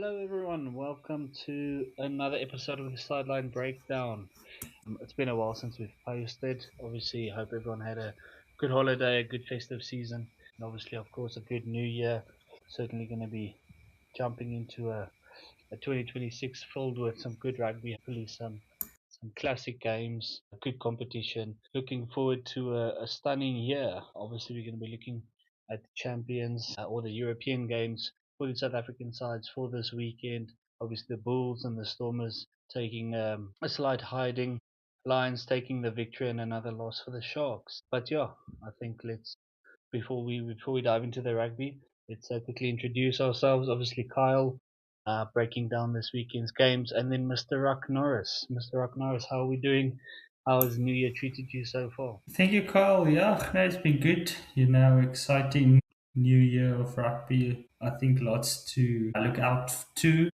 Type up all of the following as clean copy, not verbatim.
Hello, everyone. Welcome to another episode of the Sideline Breakdown. It's been a while since we've posted. Obviously, I hope everyone had a good holiday, a good festive season, and obviously, of course, a good new year. Certainly going to be jumping into a 2026 filled with some good rugby, hopefully some classic games, a good competition. Looking forward to a stunning year. Obviously, we're going to be looking at the champions or the European games for the South African sides for this weekend. Obviously, the Bulls and the Stormers taking a slight hiding. Lions taking the victory and another loss for the Sharks. But yeah, I think let's before we dive into the rugby, let's quickly introduce ourselves. Obviously, Kyle, breaking down this weekend's games, and then Mr. Rock Norris. Mr. Rock Norris, how are we doing? How has New Year treated you so far? Thank you, Carl. Yeah, no, it's been good. Exciting new year of rugby. I think lots to look out to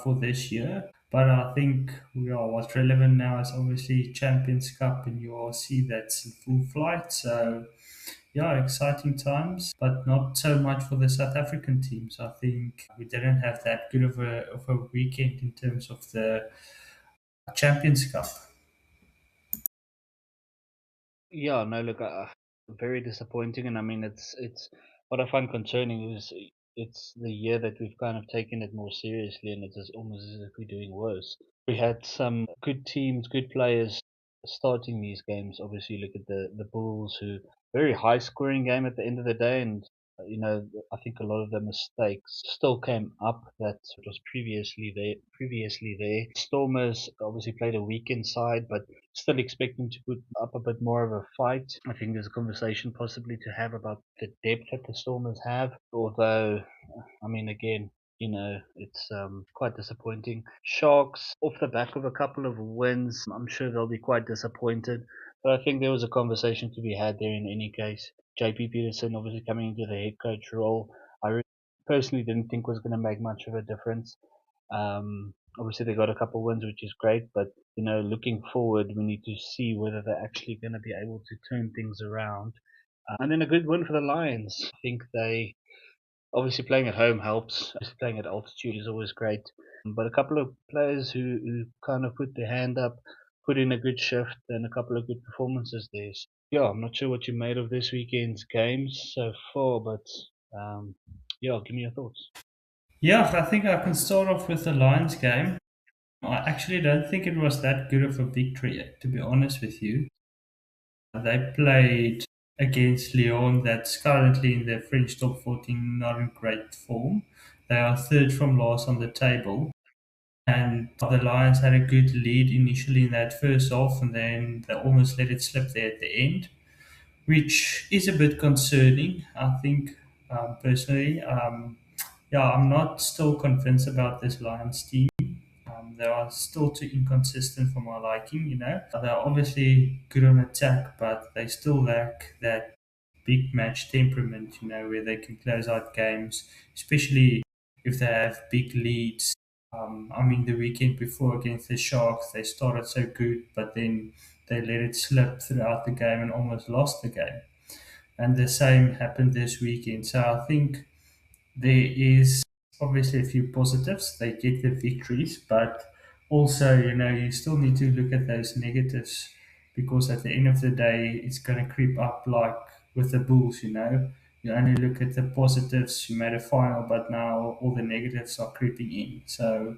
for this year. But I think what's relevant now is obviously Champions Cup, and you all see that's in full flight. So yeah, exciting times, but not so much for the South African teams. I think we didn't have that good of a weekend in terms of the Champions Cup. Yeah, no, look, very disappointing, and I mean, it's what I find concerning is it's the year that we've kind of taken it more seriously, and it's almost as if we're doing worse. We had some good teams, good players starting these games. Obviously, look at the Bulls, who very high scoring game at the end of the day, and I think a lot of the mistakes still came up that was Previously there, Stormers obviously played a weakened side, but still expecting to put up a bit more of a fight. I think there's a conversation possibly to have about the depth that the Stormers have, although I mean, again, it's quite disappointing. Sharks, off the back of a couple of wins, I'm sure they'll be quite disappointed. But I think there was a conversation to be had there in any case. JP Peterson obviously coming into the head coach role, personally didn't think was going to make much of a difference. Obviously, they got a couple of wins, which is great, but looking forward, we need to see whether they're actually going to be able to turn things around. And then a good win for the Lions. I think they obviously playing at home helps. Obviously, playing at altitude is always great. But a couple of players who kind of put their hand up, put in a good shift, and a couple of good performances there. So, yeah, I'm not sure what you made of this weekend's games so far, but um, yeah, give me your thoughts. Yeah, I think I can start off with the Lions game. I actually don't think it was that good of a victory, to be honest with you. They played against Lyon, that's currently in the French top 14, not in great form. They are third from last on the table. And the Lions had a good lead initially in that first half, and then they almost let it slip there at the end, which is a bit concerning, I think, personally. Yeah, I'm not still convinced about this Lions team. They are still too inconsistent for my liking. They're obviously good on attack, but they still lack that big match temperament, where they can close out games, especially if they have big leads. I mean, the weekend before against the Sharks, they started so good, but then they let it slip throughout the game and almost lost the game. And the same happened this weekend. So I think there is obviously a few positives. They get the victories, but also, you still need to look at those negatives because at the end of the day, it's going to creep up like with the Bulls. You only look at the positives, you made a final, but now all the negatives are creeping in. So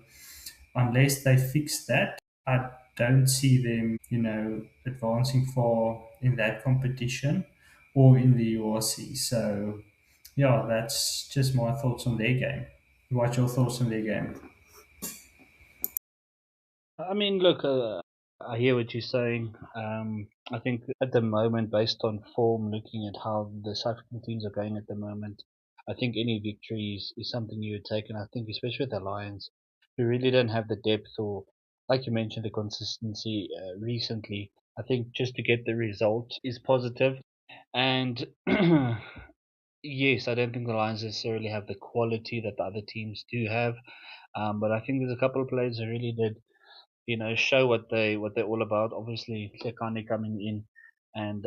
unless they fix that, I don't see them, advancing far in that competition or in the URC. So yeah, that's just my thoughts on their game. What's your thoughts on their game? I mean, look, I hear what you're saying. I think at the moment, based on form, looking at how the South African teams are going at the moment, I think any victory is something you would take. And I think, especially with the Lions, who really don't have the depth or, like you mentioned, the consistency recently, I think just to get the result is positive. And yes, I don't think the Lions necessarily have the quality that the other teams do have. But I think there's a couple of players who really did show what they're all about. Obviously, Sekani coming in and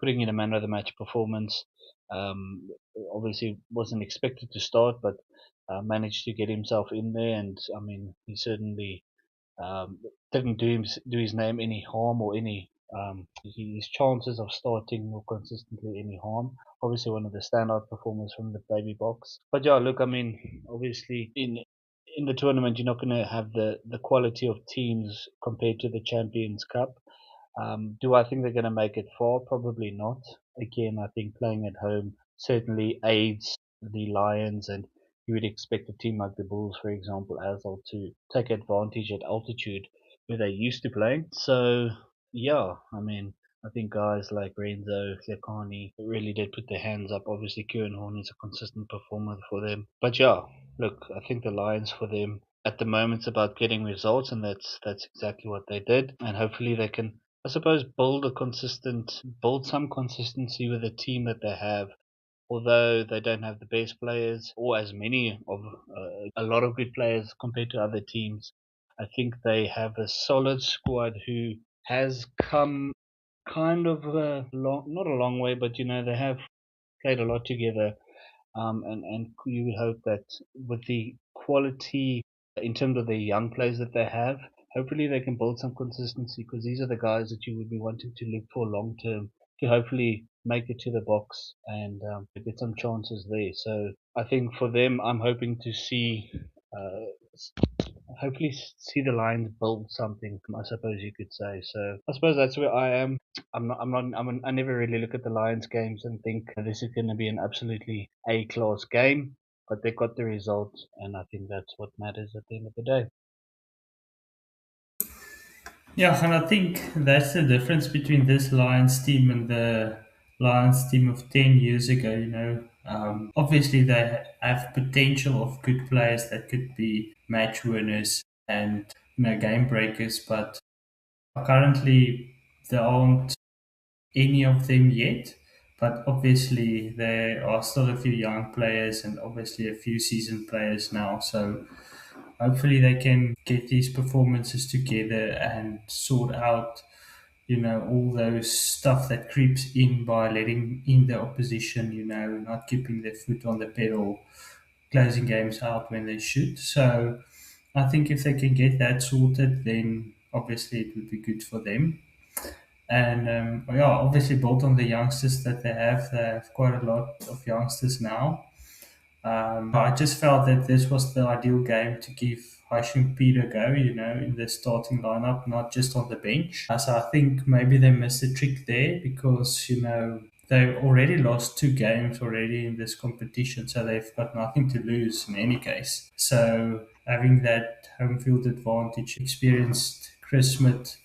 putting in a man of the match performance. Obviously, wasn't expected to start, but managed to get himself in there, and I mean he certainly um, didn't do his name any harm or any his chances of starting more consistently any harm. Obviously, one of the standout performers from the baby box. But yeah, look, I mean, obviously in the tournament, you're not going to have the quality of teams compared to the Champions Cup. Do I think they're going to make it far? Probably not. Again, I think playing at home certainly aids the Lions, and you would expect a team like the Bulls, for example, as well, to take advantage at altitude where they're used to playing. So, yeah, I mean, I think guys like Renzo, Lekani really did put their hands up. Obviously, Kieran Horn is a consistent performer for them. But yeah, look, I think the Lions for them at the moment is about getting results, and that's exactly what they did. And hopefully they can, I suppose, build some consistency with the team that they have. Although they don't have the best players or as many of a lot of good players compared to other teams, I think they have a solid squad who has come kind of a not a long way, but they have played a lot together, and you would hope that with the quality in terms of the young players that they have, hopefully they can build some consistency, because these are the guys that you would be wanting to look for long term to hopefully make it to the box and get some chances there. So I think for them, I'm hoping to see hopefully see the Lions build something, I suppose you could say. So I suppose that's where I am. I never really look at the Lions games and think this is going to be an absolutely A class game, but they got the result, and I think that's what matters at the end of the day. Yeah, and I think that's the difference between this Lions team and the Lions team of 10 years ago. Obviously, they have potential of good players that could be match winners and game breakers, but currently there aren't any of them yet. But obviously, there are still a few young players and obviously a few seasoned players now. So hopefully they can get these performances together and sort out all those stuff that creeps in by letting in the opposition, not keeping their foot on the pedal, closing games out when they should. So I think if they can get that sorted, then obviously it would be good for them. And yeah, obviously built on the youngsters that they have quite a lot of youngsters now. I just felt that this was the ideal game to give Hashim Peter a go, in the starting lineup, not just on the bench. So I think maybe they missed a trick there because, they've already lost two games already in this competition, so they've got nothing to lose in any case. So having that home field advantage, experienced Chris Smith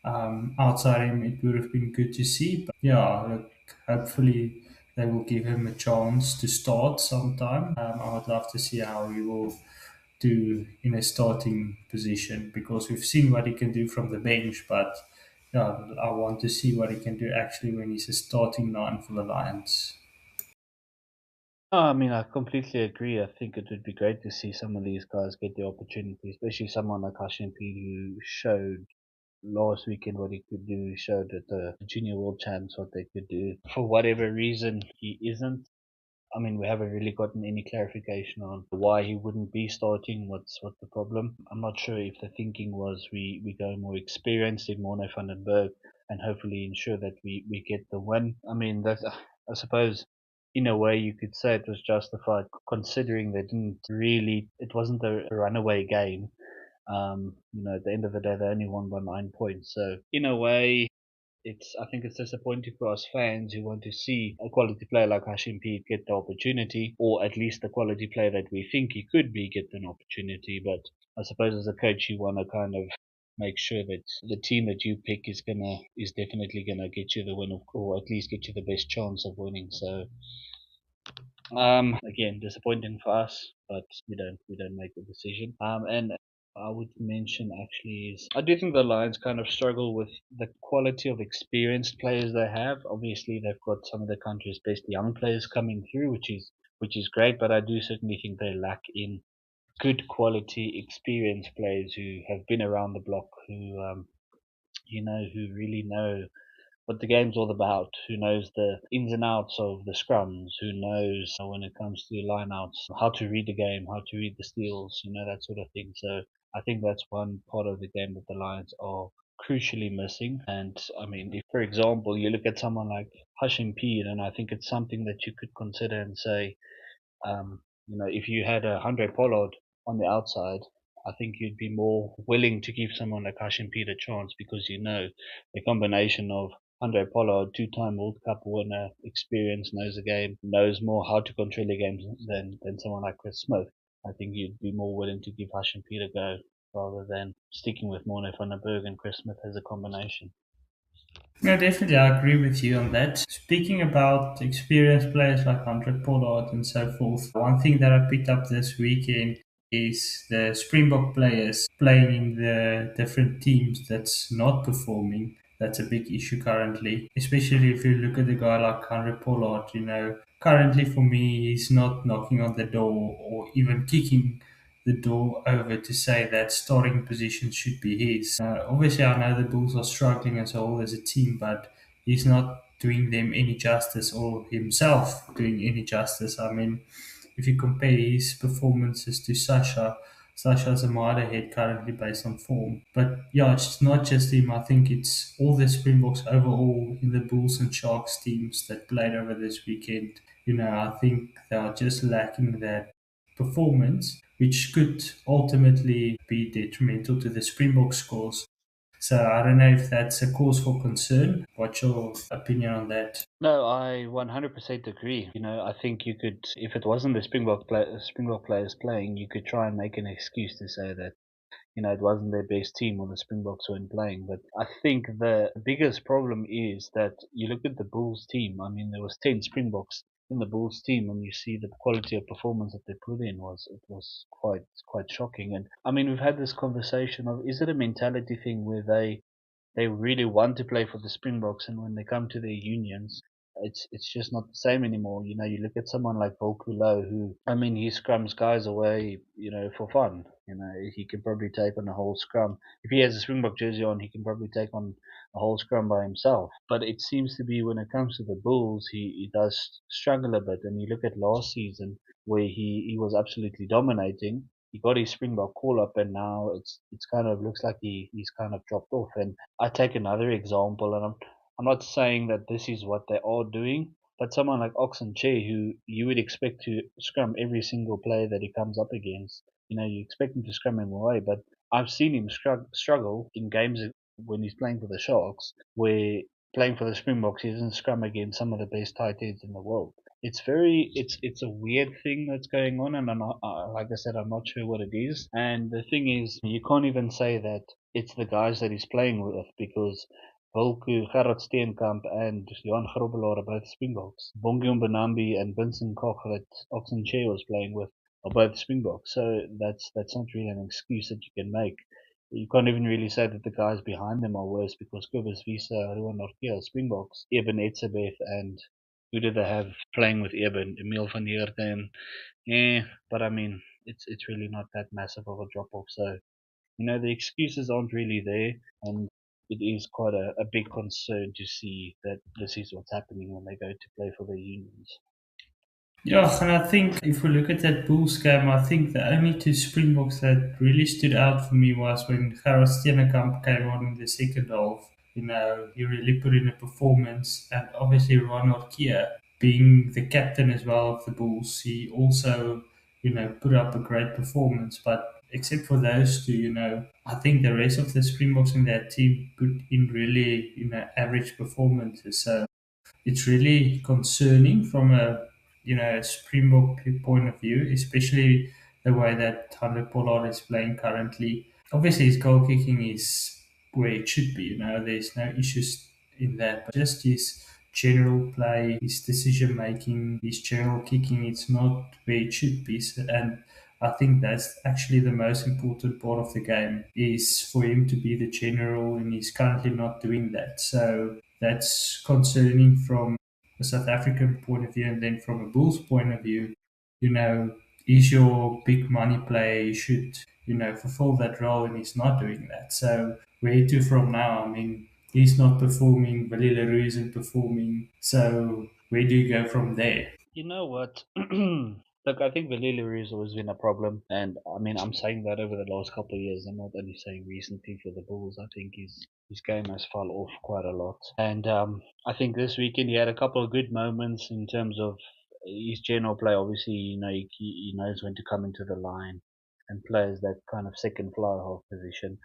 outside him, it would have been good to see. But yeah, look, hopefully they will give him a chance to start sometime. I would love to see how he will do in a starting position because we've seen what he can do from the bench, but yeah, I want to see what he can do actually when he's a starting nine for the Lions. I mean, I completely agree. I think it would be great to see some of these guys get the opportunity, especially someone like Hashim P, who showed last weekend what he could do. He showed at the Junior World Champs what they could do. For whatever reason, he isn't. I mean, we haven't really gotten any clarification on why he wouldn't be starting. What's the problem? I'm not sure if the thinking was we go more experienced in Morne van den Berg and hopefully ensure that we get the win. I mean, that's I suppose in a way you could say it was justified considering they didn't really. It wasn't a runaway game. At the end of the day, they only won by 9 points. So in a way, I think it's disappointing for us fans who want to see a quality player like Hashim Peet get the opportunity, or at least the quality player that we think he could be get an opportunity. But I suppose as a coach, you want to kind of make sure that the team that you pick is definitely gonna get you the win, or at least get you the best chance of winning. So again, disappointing for us, but we don't make the decision. And I would mention actually is I do think the Lions kind of struggle with the quality of experienced players they have. Obviously, they've got some of the country's best young players coming through, which is great. But I do certainly think they lack in good quality experienced players who have been around the block, who who really know what the game's all about, who knows the ins and outs of the scrums, who knows when it comes to lineouts, how to read the game, how to read the steals, that sort of thing. So I think that's one part of the game that the Lions are crucially missing. And I mean, if for example you look at someone like Hashim P, and I think it's something that you could consider and say, if you had a Andre Pollard on the outside, I think you'd be more willing to give someone like Hashim Pete a chance because the combination of Andre Pollard, two-time World Cup winner, experience, knows the game, knows more how to control the game than someone like Chris Smith. I think you'd be more willing to give Hashim Pete a go rather than sticking with Morne van der Berg and Chris Smith as a combination. No, definitely, I agree with you on that. Speaking about experienced players like Andre Pollard and so forth, one thing that I picked up this weekend is the Springbok players playing in the different teams that's not performing. That's a big issue currently, especially if you look at a guy like Andre Pollard. Currently for me, he's not knocking on the door or even kicking the door over to say that starting position should be his. Obviously, I know the Bulls are struggling as a whole as a team, but he's not doing them any justice or himself doing any justice. I mean, if you compare his performances to Sasha's a mile ahead currently based on form. But yeah, it's not just him. I think it's all the Springboks overall in the Bulls and Sharks teams that played over this weekend. I think they are just lacking that performance, which could ultimately be detrimental to the Springbok scores. So I don't know if that's a cause for concern. What's your opinion on that? No, I 100% agree. I think you could, if it wasn't the Springbok players playing, you could try and make an excuse to say that it wasn't their best team or the Springboks weren't playing. But I think the biggest problem is that you look at the Bulls team. I mean, there was 10 Springboks in the Bulls team, and you see the quality of performance that they put in was quite shocking. And I mean, we've had this conversation of, is it a mentality thing where they really want to play for the Springboks, and when they come to their unions, it's just not the same anymore. You look at someone like Volkulo, who, I mean, he scrums guys away, for fun. He can probably take on a whole scrum. If he has a Springbok jersey on, he can probably take on a whole scrum by himself. But it seems to be when it comes to the Bulls, he does struggle a bit. And you look at last season where he was absolutely dominating. He got his Springbok call up, and now it's kind of looks like he's kind of dropped off. And I take another example, and I'm not saying that this is what they are doing, but someone like Oxen Che, who you would expect to scrum every single player that he comes up against, you expect him to scrum him away. But I've seen him struggle in games when he's playing for the Sharks, where playing for the Springboks, he doesn't scrum against some of the best tight ends in the world. It's a weird thing that's going on, and like I said, I'm not sure what it is. And the thing is, you can't even say that it's the guys that he's playing with, because Volku, Gerard Steenkamp, and Johan Grobbelaar are both Springboks. Bongi Mbonambi and Vincent Koch that Oxenchair was playing with are both Springboks. So that's not really an excuse that you can make. You can't even really say that the guys behind them are worse, because Kobus Visa, Ruan Norkia, Springboks, Eben Etzebeth, and who did they have playing with Eben? Emil van Heerden. Yeah, but I mean, it's really not that massive of a drop off. So the excuses aren't really there, and it is quite a big concern to see that this is what's happening when they go to play for their unions. Yeah, and I think if we look at that Bulls game, I think the only two Springboks that really stood out for me was when Gerard Steenkamp came on in the second half. He really put in a performance, and obviously Ronald Kia, being the captain as well of the Bulls, he also, put up a great performance. But except for those two, I think the rest of the Springboks in that team put in really, average performances. So it's really concerning from a Springbok point of view, especially the way that Tando Pollard is playing currently. Obviously, his goal kicking is where it should be. There's no issues in that, but just his general play, his decision making, his general kicking, it's not where it should be. And I think that's actually the most important part of the game is for him to be the general, and he's currently not doing that. So that's concerning from a South African point of view, and then from a Bulls point of view, you know, is your big money player, you should, fulfill that role, and he's not doing that. So where to from now? I mean, He's not performing. Billy LaRue isn't performing. So where do you go from there? You know what? Look, I think Vanilla has always been a problem, and I mean, I'm saying that over the last couple of years. I'm not only saying recently for the Bulls. I think his game has fallen off quite a lot, and I think this weekend he had a couple of good moments in terms of his general play. Obviously, you know, he knows when to come into the line and plays that kind of second fly half position,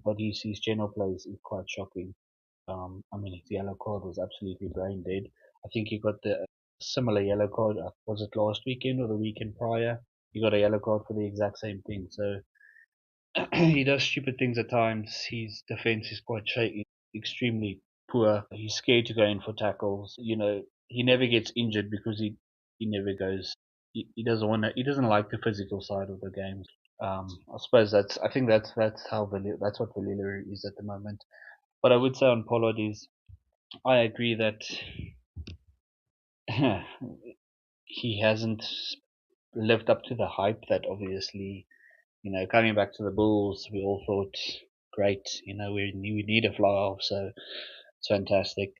but his general play is quite shocking. I mean, his yellow card was absolutely brain dead. I think he got the similar yellow card. Was it last weekend or the weekend prior? He got a yellow card for the exact same thing. So he does stupid things at times. His defense is quite shaky, extremely poor. He's scared to go in for tackles. You know, he never gets injured because he never goes. He doesn't want to. He doesn't like the physical side of the game. I suppose I think that's how that's what Valila is at the moment. But I would say on Pollard is I agree that he hasn't lived up to the hype that obviously, you know, coming back to the Bulls, we all thought, great, you know, we need a fly off, so it's fantastic.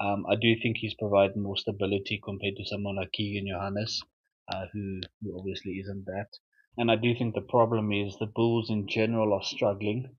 I do think he's provided more stability compared to someone like Keegan Johannes, who obviously isn't that. And I do think the problem is the Bulls in general are struggling.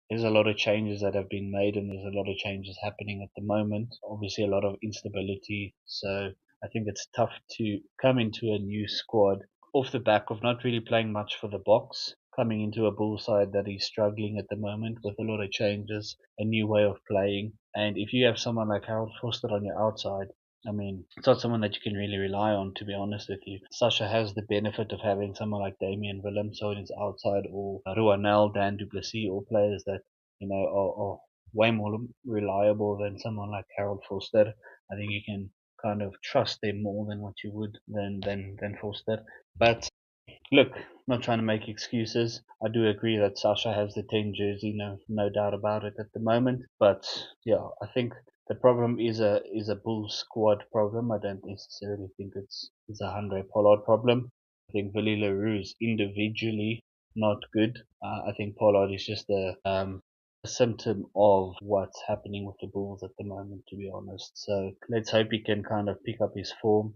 There's a lot of changes that have been made, and there's a lot of changes happening at the moment. Obviously, a lot of instability. So I think it's tough to come into a new squad off the back of not really playing much for the box, coming into a Bull side that is struggling at the moment with a lot of changes, a new way of playing. And if you have someone like Harold Foster on your outside, I mean, it's not someone that you can really rely on, to be honest with you. Sasha has the benefit of having someone like Damian Willems on his outside, or Ruanel, Dan Duplessis, all players that, you know, are way more reliable than someone like Harold Foster. I think you can kind of trust them more than what you would than Foster. But look, not trying to make excuses. I do agree that Sasha has the 10 jersey, no doubt about it at the moment. But yeah, I think the problem is a Bulls squad problem. I don't necessarily think it's a Andre Pollard problem. I think Willie LaRue is individually not good. I think Pollard is just a symptom of what's happening with the Bulls at the moment, to be honest. So let's hope he can kind of pick up his form.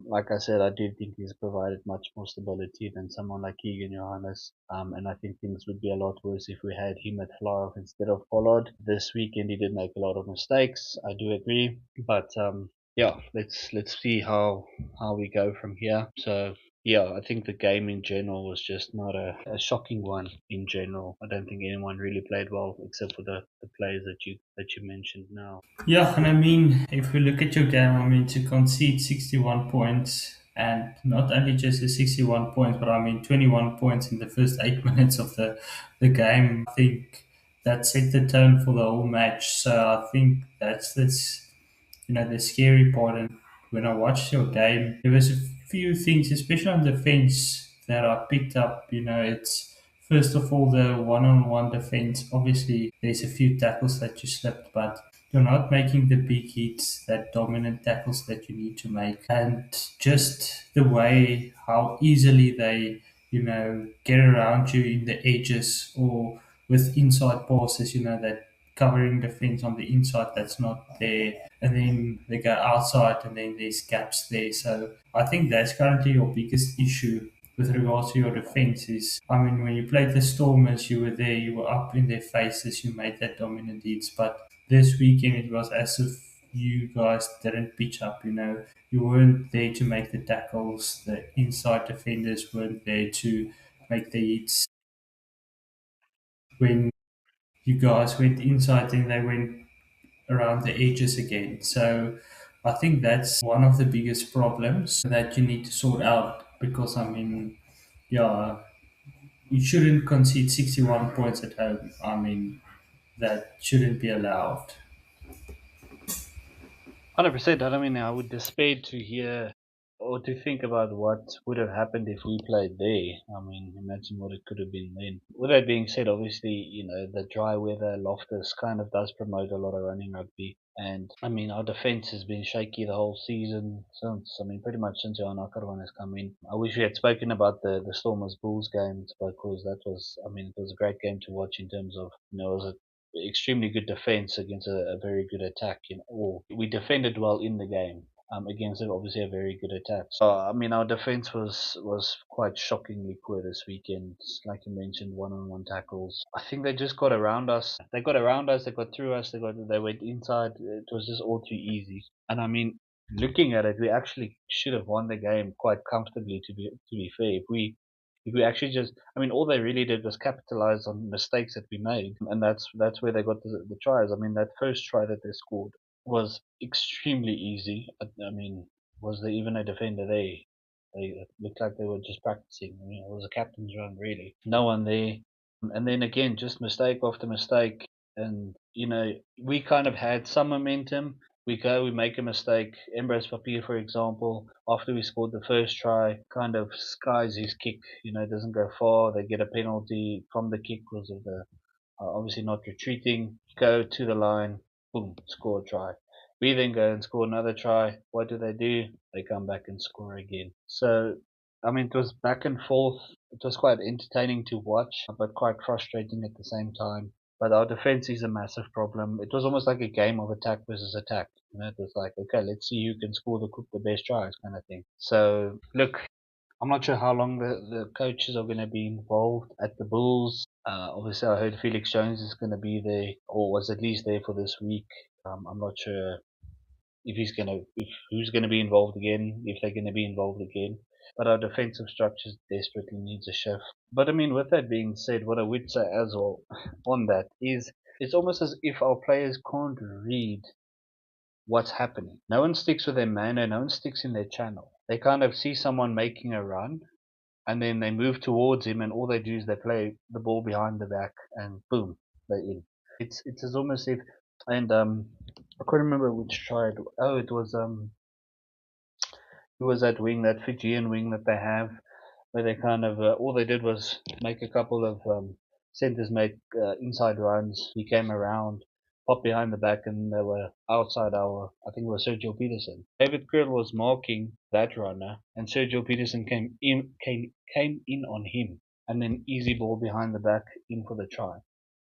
Like I said, I do think he's provided much more stability than someone like Keegan Johannes. And I think things would be a lot worse if we had him at fly-off instead of Pollard. This weekend he did make a lot of mistakes. I do agree, but yeah, let's see how we go from here. So yeah, I think the game in general was just not a shocking one in general. I don't think anyone really played well except for the players that you mentioned now. Yeah, and I mean, if we look at your game, I mean, to concede 61 points, and not only just the 61 points, but I mean, 21 points in the first 8 minutes of the game, I think that set the tone for the whole match. So I think that's the scary part. And when I watched your game, there was a few things, especially on defense, that I picked up. It's first of all the one-on-one defense. Obviously, there's a few tackles that you slipped, but you're not making the big hits, that dominant tackles that you need to make, and just the way how easily they, get around you in the edges or with inside passes, that covering the fence on the inside that's not there, and then they go outside, and then there's gaps there. So I think that's currently your biggest issue with regards to your defense. Is, I mean, when you played the Stormers, you were there, you were up in their faces, you made that dominant hits, but this weekend it was as if you guys didn't pitch up. You weren't there to make the tackles. The inside defenders weren't there to make the hits. When you guys went inside, then they went around the edges again. So I think that's one of the biggest problems that you need to sort out, because I mean, yeah, you shouldn't concede 61 points at home. I mean, that shouldn't be allowed. 100%. I mean, I would despair to hear or to think about what would have happened if we played there. I mean, imagine what it could have been then. With that being said, obviously, you know, the dry weather, Loftus kind of does promote a lot of running rugby. And I mean, our defense has been shaky the whole season since, I mean, pretty much since Johan Ackerman has come in. I wish we had spoken about the Stormers Bulls games because that was, I mean, it was a great game to watch in terms of, you know, it was extremely good defense against a very good attack. Or we defended well in the game. Against obviously a very good attack. So I mean, our defense was quite shockingly poor this weekend. Like you mentioned, one-on-one tackles. I think they just got around us. They got around us. They got through us. They went inside. It was just all too easy. And I mean, looking at it, we actually should have won the game quite comfortably. To be fair, if we actually just, I mean, all they really did was capitalize on mistakes that we made, and that's where they got the tries. I mean, that first try that they scored was extremely easy. I mean, was there even a defender there? They it looked like they were just practicing. I mean, it was a captain's run, really. No one there. And then again, just mistake after mistake. And, we kind of had some momentum. We make a mistake. Embrace Papier, for example, after we scored the first try, kind of skies his kick, doesn't go far. They get a penalty from the kick because of the obviously not retreating, go to the line, boom, score a try. We then go and score another try. What do? They come back and score again. So, I mean, it was back and forth. It was quite entertaining to watch, but quite frustrating at the same time. But our defense is a massive problem. It was almost like a game of attack versus attack. It was like, okay, let's see who can score the best tries, kind of thing. So, look, I'm not sure how long the coaches are going to be involved at the Bulls. Obviously, I heard Felix Jones is going to be there, or was at least there for this week. I'm not sure if who's going to be involved again, if they're going to be involved again. But our defensive structures desperately needs a shift. But I mean, with that being said, what I would say as well on that is it's almost as if our players can't read what's happening. No one sticks with their man, and no one sticks in their channel. They kind of see someone making a run, and then they move towards him, and all they do is they play the ball behind the back, and boom, they're in. It's as almost if, and I couldn't remember which try. Oh, it was that wing, that Fijian wing that they have, where they kind of all they did was make a couple of centers make inside runs. He came around, popped behind the back, and they were outside our. I think it was Sergio Peterson. David Krill was marking that runner, and Sergio Peterson came in on him, and then easy ball behind the back in for the try.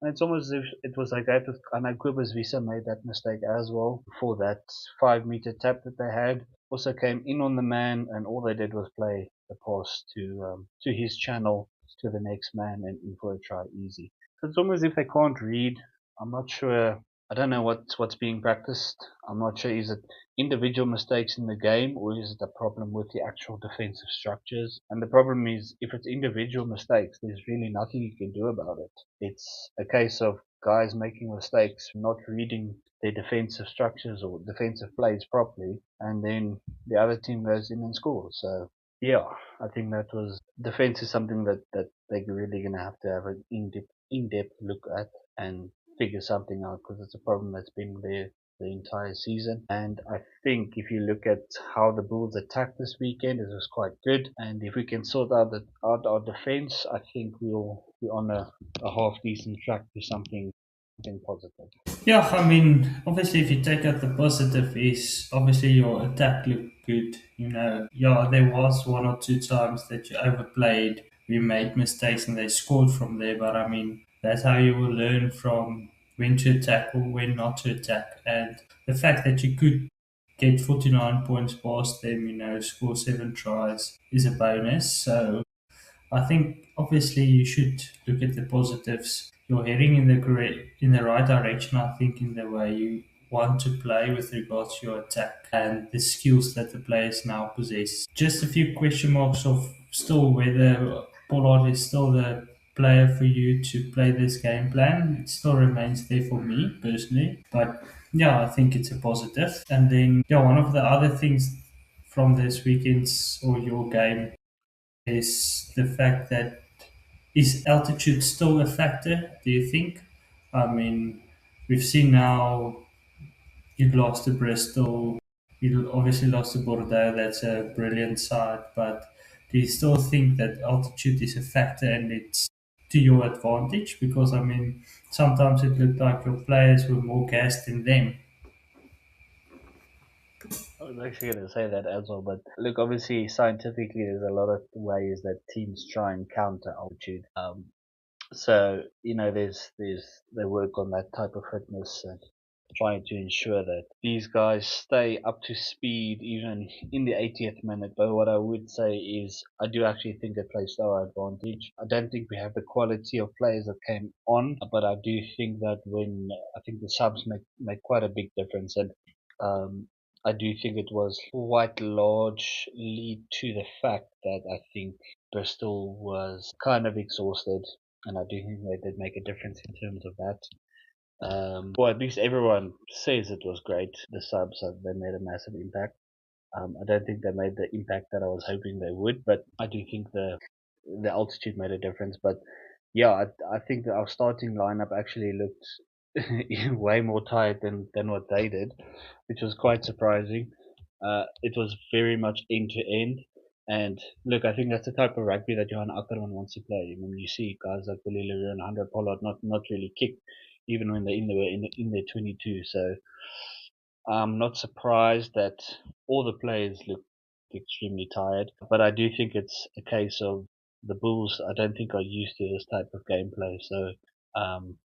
And it's almost as if it was like that with, I know Cobus Visa made that mistake as well for that 5 meter tap that they had. Also came in on the man, and all they did was play the pass to his channel to the next man and in for a try easy. So it's almost as if they can't read. I'm not sure. I don't know what's being practiced. I'm not sure. Is it individual mistakes in the game, or is it a problem with the actual defensive structures? And the problem is, if it's individual mistakes, there's really nothing you can do about it. It's a case of guys making mistakes, not reading their defensive structures or defensive plays properly, and then the other team goes in and scores. So yeah, I think that was defense is something that they're really gonna have to have an in-depth look at and figure something out, because it's a problem that's been there the entire season. And I think if you look at how the Bulls attacked this weekend, it was quite good. And if we can sort out our defense, I think we'll be on a half decent track to something positive. Yeah, I mean, obviously, if you take out the positive, is obviously your attack looked good. Yeah, there was one or two times that you overplayed, we made mistakes, and they scored from there. But I mean, that's how you will learn from when to attack or when not to attack. And the fact that you could get 49 points past them, score 7 tries is a bonus. So I think obviously you should look at the positives. You're heading in the right direction. I think in the way you want to play with regards to your attack and the skills that the players now possess. Just a few question marks of still whether Pollard is still the player for you to play this game plan. It still remains there for me personally, but yeah, I think it's a positive. And then yeah, one of the other things from this weekend's or your game is the fact that is altitude still a factor, do you think? I mean, we've seen now you lost to Bristol, you obviously lost to Bordeaux, that's a brilliant side, but do you still think that altitude is a factor and it's to your advantage? Because, I mean, sometimes it looked like your players were more gassed than them. I was actually going to say that as well, but look, obviously, scientifically, there's a lot of ways that teams try and counter altitude. So there's they work on that type of fitness and trying to ensure that these guys stay up to speed even in the 80th minute. But what I would say is I do actually think it plays to our advantage. I don't think we have the quality of players that came on, but I do think that when I think the subs make quite a big difference. And um, I do think it was quite largely to the fact that I think Bristol was kind of exhausted, and I do think they did make a difference in terms of that. Or at least everyone says it was great. The subs, they made a massive impact. I don't think they made the impact that I was hoping they would, but I do think the altitude made a difference. But yeah, I think that our starting lineup actually looked way more tired than what they did, which was quite surprising. It was very much end to end. And look, I think that's the type of rugby that Johan Ackerman wants to play. I mean, you see guys like Billy Leroux and Andre Pollard not really kick, even when they were in their 22. So I'm not surprised that all the players look extremely tired, but I do think it's a case of the Bulls. I don't think are used to this type of gameplay, so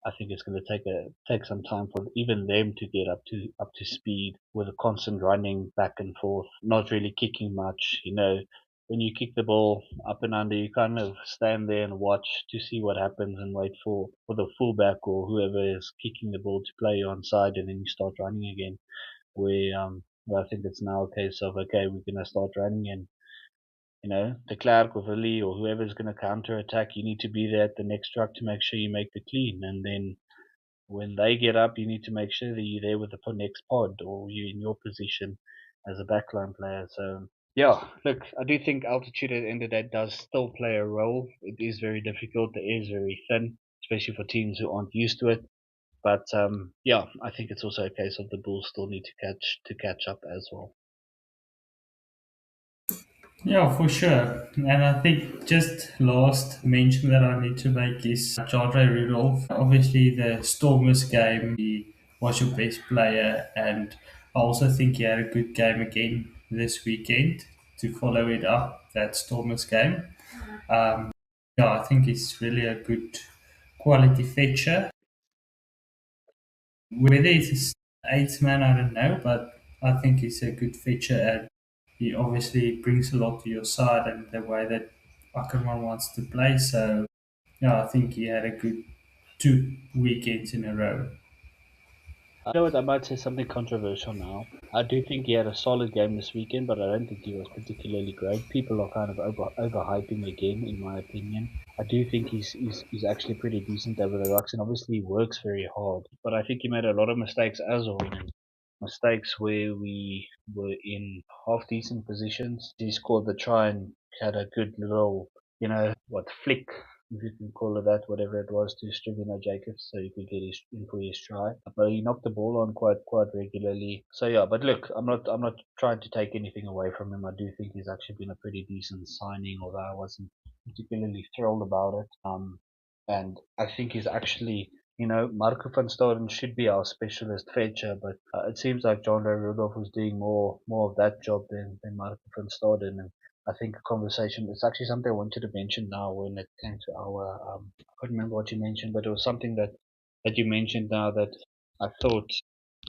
I think it's going to take some time for even them to get up to speed with a constant running back and forth, not really kicking much. When you kick the ball up and under, you kind of stand there and watch to see what happens and wait for the fullback or whoever is kicking the ball to play you onside, and then you start running again. Where I think it's now a case of okay, we're gonna start running, and the Clark or Willie or whoever's gonna counter attack, you need to be there at the next truck to make sure you make the clean, and then when they get up, you need to make sure that you're there with the next pod or you in your position as a backline player. So yeah, look, I do think altitude at the end of the day does still play a role. It is very difficult. The air is very thin, especially for teams who aren't used to it. But yeah, I think it's also a case of the Bulls still need to catch up as well. Yeah, for sure. And I think just last mention that I need to make is Jandre Rudolph. Obviously, the Stormers game, he was your best player, and I also think he had a good game again this weekend to follow it up, that Stormers game. Yeah, I think he's really a good quality fetcher. Whether he's eighth man, I don't know, but I think he's a good fetcher and he obviously brings a lot to your side and the way that Ackerman wants to play. So, yeah, I think he had a good 2 weekends in a row. You know what? I might say something controversial now. I do think he had a solid game this weekend, but I don't think he was particularly great. People are kind of overhyping again, in my opinion. I do think he's actually pretty decent over the rocks, and obviously he works very hard. But I think he made a lot of mistakes as well. Mistakes where we were in half decent positions. He scored the try and had a good little, flick, if you can call it that, whatever it was, to Stringino Jacobs, so he could get his in for his try. But he knocked the ball on quite regularly. So yeah, but look, I'm not trying to take anything away from him. I do think he's actually been a pretty decent signing, although I wasn't particularly thrilled about it. And I think he's actually Marco van Staden should be our specialist fetcher, but it seems like John Ray Rudolph was doing more of that job than Marco van Staden. And I think a conversation, it's actually something I wanted to mention now when it came to our, I couldn't remember what you mentioned, but it was something that you mentioned now that I thought,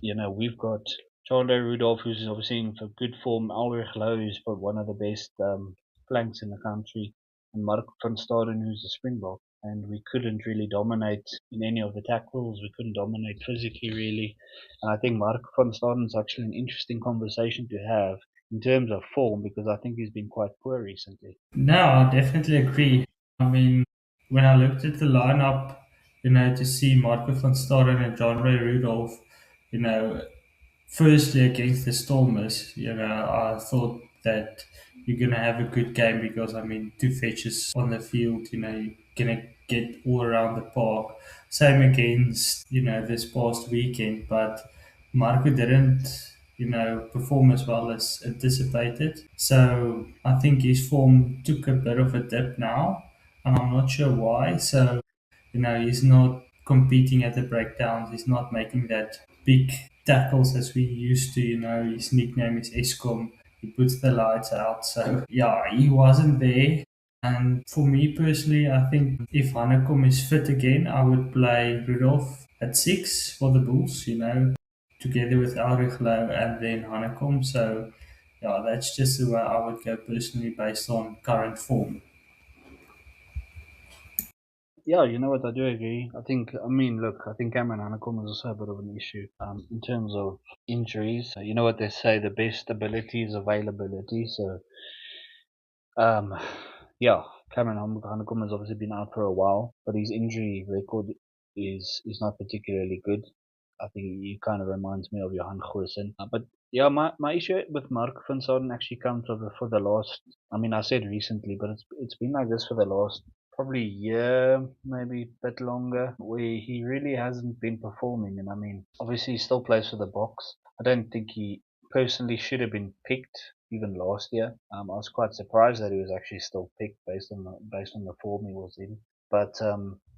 we've got John Ray Rudolph, who's obviously in for good form, Ulrich Lowe, who's for one of the best flanks in the country, and Marco van Staden, who's a Springbok, and we couldn't really dominate in any of the tackles. We couldn't dominate physically, really. And I think Mark van Staden is actually an interesting conversation to have in terms of form because I think he's been quite poor recently. No, I definitely agree. I mean, when I looked at the lineup, to see Marco van Staden and John Ray Rudolph, you know, firstly against the Stormers, I thought that you're gonna have a good game because I mean two fetches on the field, you're gonna get all around the park. Same against, this past weekend, but Marco didn't, perform as well as anticipated. So I think his form took a bit of a dip now, and I'm not sure why. So he's not competing at the breakdowns. He's not making that big tackles as we used to. His nickname is Escom. He puts the lights out. So yeah, he wasn't there. And for me personally, I think if Hanekom is fit again, I would play Rudolph at 6 for the Bulls, together with Elriglo and then Hanekom. So, yeah, that's just the way I would go personally based on current form. Yeah, you know what? I do agree. I mean, look, I think Cameron Hanekom is also a bit of an issue in terms of injuries. You know what they say: the best ability is availability. So, um, yeah, Cameron Hanekom has obviously been out for a while, but his injury record is not particularly good. I think he kind of reminds me of Johan Goosen. But yeah, my issue with Mark van Soden actually comes for the last. I mean, I said recently, but it's been like this for the last probably year, maybe a bit longer, where he really hasn't been performing. And I mean, obviously he still plays for the Box. I don't think he personally should have been picked even last year. I was quite surprised that he was actually still picked based on the form he was in. But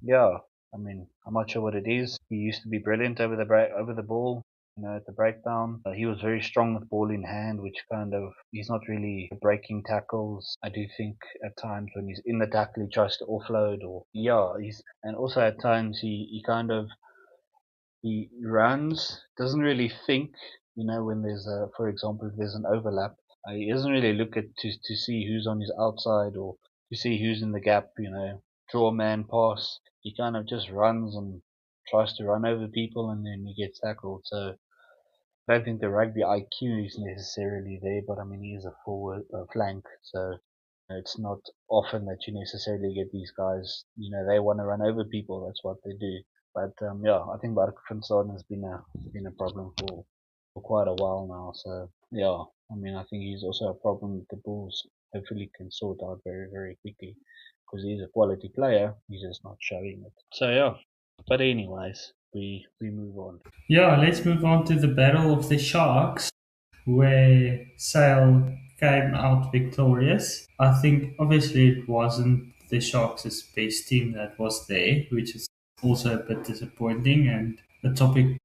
yeah, I mean, I'm not sure what it is. He used to be brilliant over the ball. You know, at the breakdown, he was very strong with ball in hand, which kind of he's not really breaking tackles. I do think at times when he's in the tackle, he tries to offload, or yeah, he's and also at times he kind of he runs, doesn't really think. You know, when there's for example, if there's an overlap, he doesn't really look at to see who's on his outside or to see who's in the gap. You know, draw a man pass. He kind of just runs and tries to run over people, and then he gets tackled. So I don't think the rugby IQ is necessarily there, but I mean he is a forward flank, so it's not often that you necessarily get these guys. You know, they want to run over people. That's what they do. But yeah, I think Mark van Staden has been a problem for quite a while now. So yeah, I mean, I think he's also a problem that the Bulls hopefully can sort out very very quickly because he's a quality player. He's just not showing it. So yeah, but anyways, we move on. Yeah, let's move on to the Battle of the Sharks, where Sale came out victorious. I think obviously it wasn't the Sharks' best team that was there, which is also a bit disappointing and a topic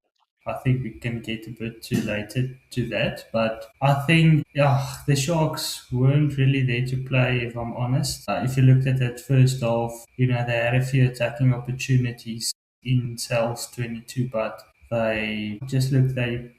I think we can get a bit too later to that. But I think the Sharks weren't really there to play, if I'm honest. If you looked at that first half, they had a few attacking opportunities in Cells 22, but they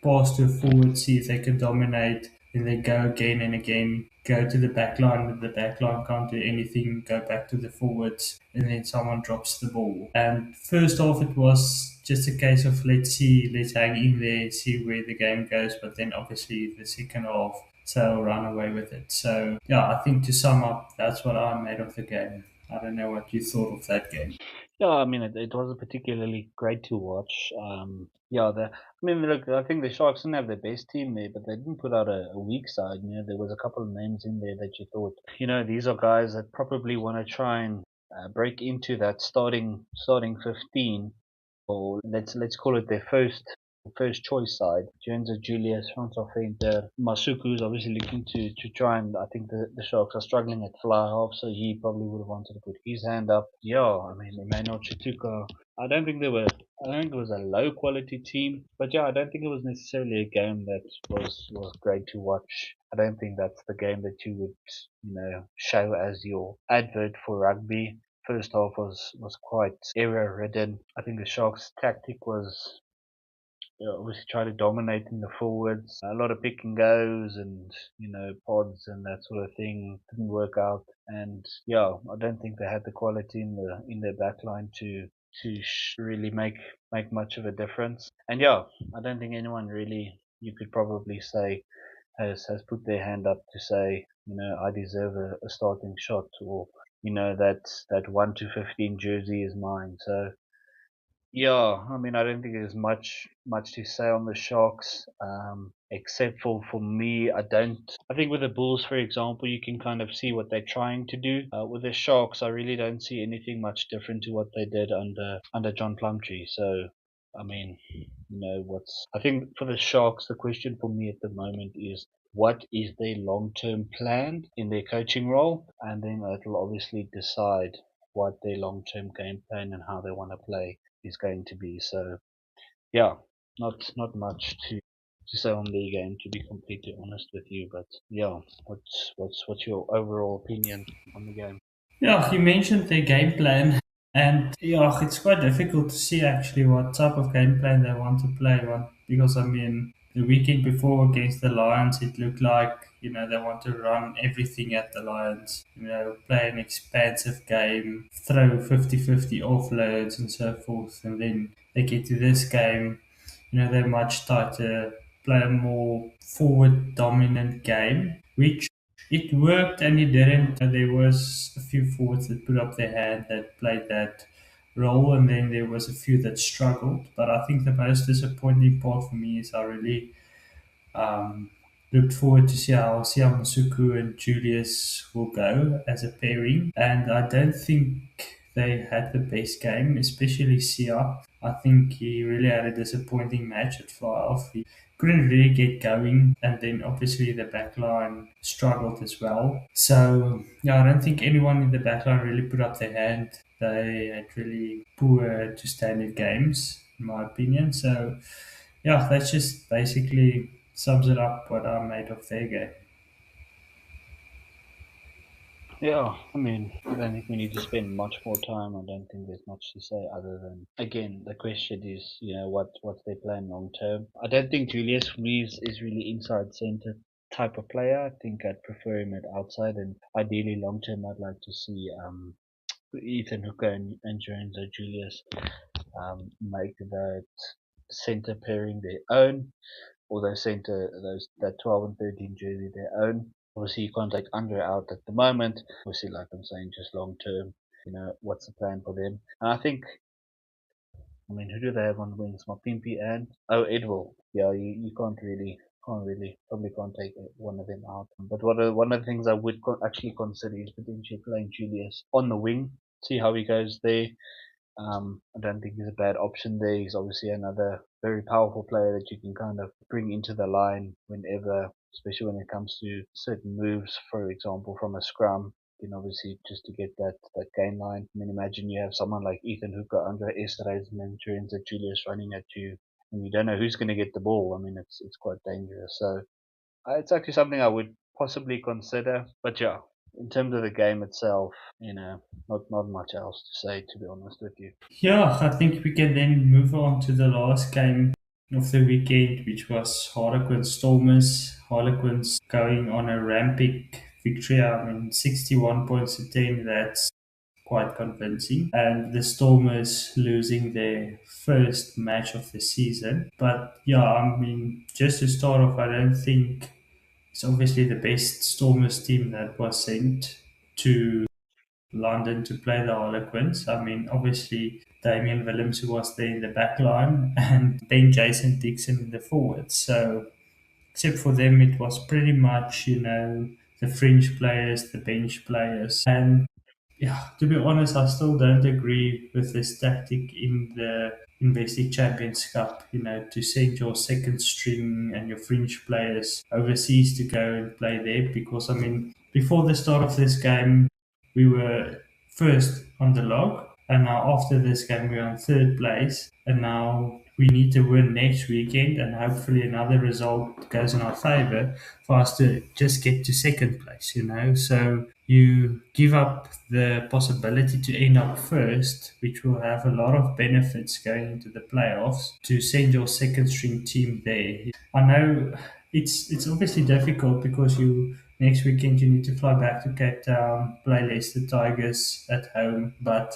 pass to a forward, see if they can dominate, then they go again and again, go to the back line, and the back line can't do anything, go back to the forwards, and then someone drops the ball. And first off, it was just a case of let's hang in there, see where the game goes, but then obviously the second half, so run away with it. So, yeah, I think to sum up, that's what I made of the game. I don't know what you thought of that game. Yeah, I mean, it wasn't particularly great to watch. Yeah, I mean, look, I think the Sharks didn't have their best team there, but they didn't put out a weak side. You know, there was a couple of names in there that you thought, these are guys that probably want to try and break into that starting 15, or let's call it their first choice side. Jones, Julius, Francois Venter, Masuku is obviously looking to try, and I think the Sharks are struggling at fly half, so he probably would have wanted to put his hand up. Yeah, I mean Emmanuel Chituka. I don't think they were. I don't think it was a low quality team, but yeah, I don't think it was necessarily a game that was great to watch. I don't think that's the game that you would show as your advert for rugby. First half was quite error ridden. I think the Sharks' tactic was obviously try to dominate in the forwards. A lot of pick and goes and pods and that sort of thing didn't work out. And yeah, I don't think they had the quality in their back line to really make much of a difference. And yeah, I don't think anyone really you could probably say has put their hand up to say I deserve a starting shot or that 1 to 15 jersey is mine. So yeah, I mean, I don't think there's much to say on the Sharks, except for me, I don't. I think with the Bulls, for example, you can kind of see what they're trying to do. With the Sharks, I really don't see anything much different to what they did under John Plumtree. So, I mean, what's I think for the Sharks, the question for me at the moment is what is their long-term plan in their coaching role, and then it'll obviously decide what their long-term game plan and how they want to play is going to be. So yeah, not much to say on the game, to be completely honest with you. But yeah, what's your overall opinion on the game? Yeah, you mentioned their game plan, and yeah, it's quite difficult to see actually what type of game plan they want to play. Because I mean, the weekend before against the Lions, it looked like they want to run everything at the Lions. Play an expansive game, throw 50-50 offloads and so forth, and then they get to this game. They're much tighter, play a more forward dominant game, which it worked and it didn't. There was a few forwards that put up their hand that played that role, and then there was a few that struggled. But I think the most disappointing part for me is I really um, looked forward to see how Siam Masuku and Julius will go as a pairing. And I don't think they had the best game, especially Sia. I think he really had a disappointing match at fly off. He couldn't really get going, and then obviously the backline struggled as well. So, yeah, I don't think anyone in the backline really put up their hand. They had really poor to standard games, in my opinion. So, yeah, that's just basically sums it up what I made of their game. Yeah, I mean, I don't think we need to spend much more time. I don't think there's much to say other than, again, the question is, what's their plan long term? I don't think Julius for me is really inside center type of player. I think I'd prefer him at outside, and ideally long term, I'd like to see Ethan Hooker and Jones or Julius make that center pairing their own, or they center those that 12 and 13 jersey their own. Obviously, you can't take Andre out at the moment. Obviously, like I'm saying, just long term. What's the plan for them? And I think, I mean, who do they have on wings? Mapimpi and Edwell. Yeah, you can't really probably can't take one of them out. But one of the things I would actually consider is potentially playing Julius on the wing, see how he goes there. I don't think he's a bad option there. He's obviously another very powerful player that you can kind of bring into the line whenever, especially when it comes to certain moves, for example, from a scrum. Obviously, just to get that gain line. I mean, imagine you have someone like Ethan Hooker, Andre Esterhuizen, and then Lorenzo Julius running at you, and you don't know who's going to get the ball. I mean, it's quite dangerous. So it's actually something I would possibly consider. But yeah, in terms of the game itself, not much else to say, to be honest with you. Yeah, I think we can then move on to the last game of the weekend, which was Harlequins Stormers. Harlequins going on a ramping victory. I mean, 61 points to 10, that's quite convincing. And the Stormers losing their first match of the season. But yeah, I mean, just to start off, I don't think it's obviously the best Stormers team that was sent to London to play the Harlequins. I mean, obviously Damian Willems who was there in the back line and then Jason Dixon in the forwards. So except for them, it was pretty much the fringe players, the bench players, and yeah, to be honest, I still don't agree with this tactic in the Investing Champions Cup, to send your second string and your fringe players overseas to go and play there. Because, I mean, before the start of this game, we were first on the log, and now after this game, we're on third place, and now we need to win next weekend, and hopefully another result goes in our favor for us to just get to second place. So you give up the possibility to end up first, which will have a lot of benefits going into the playoffs, to send your second string team there. I know it's obviously difficult because you next weekend you need to fly back to Cape Town, play Leicester Tigers at home, but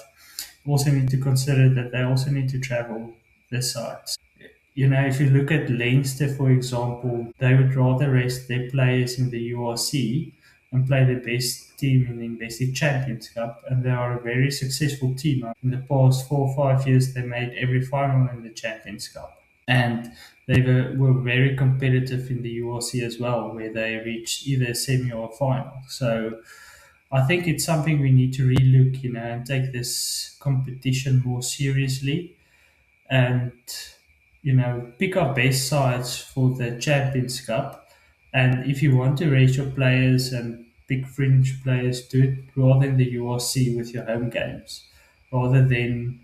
also need to consider that they also need to travel this side. If you look at Leinster, for example, they would rather rest their players in the URC and play the best team in the Investing Champions Cup, and they are a very successful team. In the past 4 or 5 years, they made every final in the Champions Cup, and they were very competitive in the URC as well, where they reached either a semi or a final. So I think it's something we need to relook, and take this competition more seriously and pick our best sides for the Champions Cup. And if you want to raise your players and pick fringe players, do it rather in the URC with your home games, rather than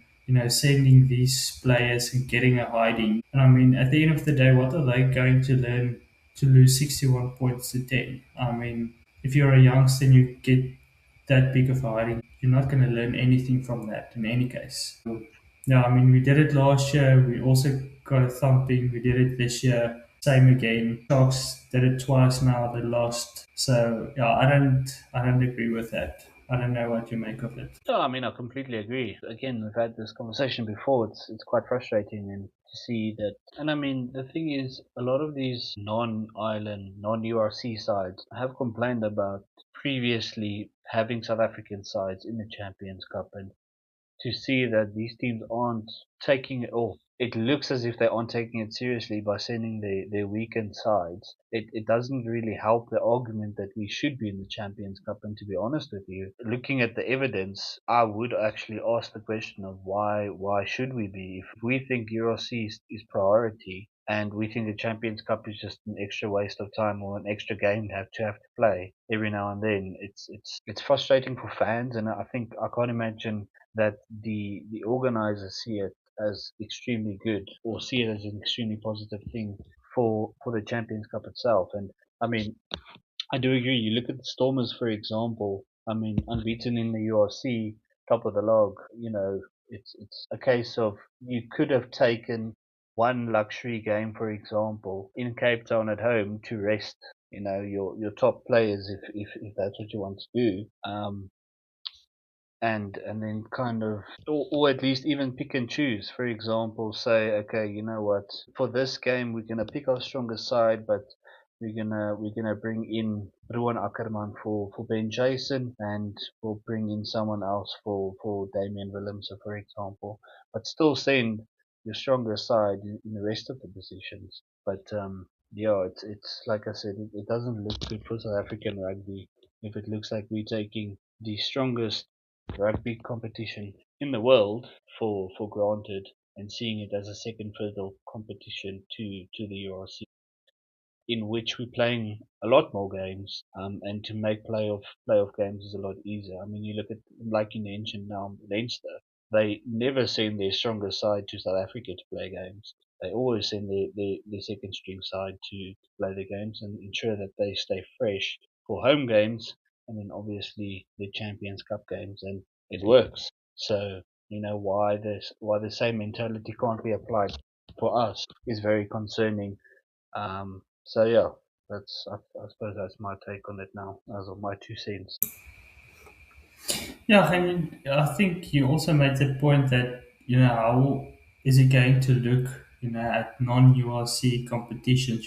sending these players and getting a hiding. And I mean, at the end of the day, what are they going to learn to lose 61 points to 10? I mean, if you're a youngster and you get that big of a hiding, you're not going to learn anything from that in any case. Yeah, I mean, we did it last year. We also got a thumping. We did it this year. Same again. Sharks did it twice now. They lost. So yeah, I don't agree with that. I don't know what you make of it. No, I mean, I completely agree. Again, we've had this conversation before. It's quite frustrating and to see that. And I mean, the thing is, a lot of these non-island, non-URC sides have complained about previously having South African sides in the Champions Cup, and to see that these teams aren't taking it off. It looks as if they aren't taking it seriously by sending their weakened sides. It doesn't really help the argument that we should be in the Champions Cup. And to be honest with you, looking at the evidence, I would actually ask the question of why should we be? If we think Euro C is priority, and we think the Champions Cup is just an extra waste of time or an extra game to play every now and then. It's frustrating for fans, and I think I can't imagine that the organizers see it as extremely good or see it as an extremely positive thing for the Champions Cup itself. And I mean, I do agree. You look at the Stormers, for example. I mean, unbeaten in the URC, top of the log. You know, it's a case of you could have taken one luxury game, for example, in Cape Town at home to rest. Your top players if that's what you want to do. And then kind of or at least even pick and choose. For example, say, okay, you know what, for this game we're gonna pick our strongest side, but we're gonna bring in Ruan Ackerman for Ben Jason, and we'll bring in someone else for Damian Willemse, for example, but still send your stronger side in the rest of the positions. But yeah, it's like I said, it doesn't look good for South African rugby if it looks like we're taking the strongest rugby competition in the world for granted and seeing it as a second fiddle competition to the URC, in which we're playing a lot more games, and to make playoff games is a lot easier. I mean, you look at, like you mentioned now, Leinster. They never send their stronger side to South Africa to play games. They always send their second string side to play the games and ensure that they stay fresh for home games, and then obviously the Champions Cup games, and it works. So why the same mentality can't be applied for us is very concerning. So yeah, I suppose that's my take on it now, as of my 2 cents. Yeah, I mean, I think you also made the point that, how is it going to look, at non-URC competitions?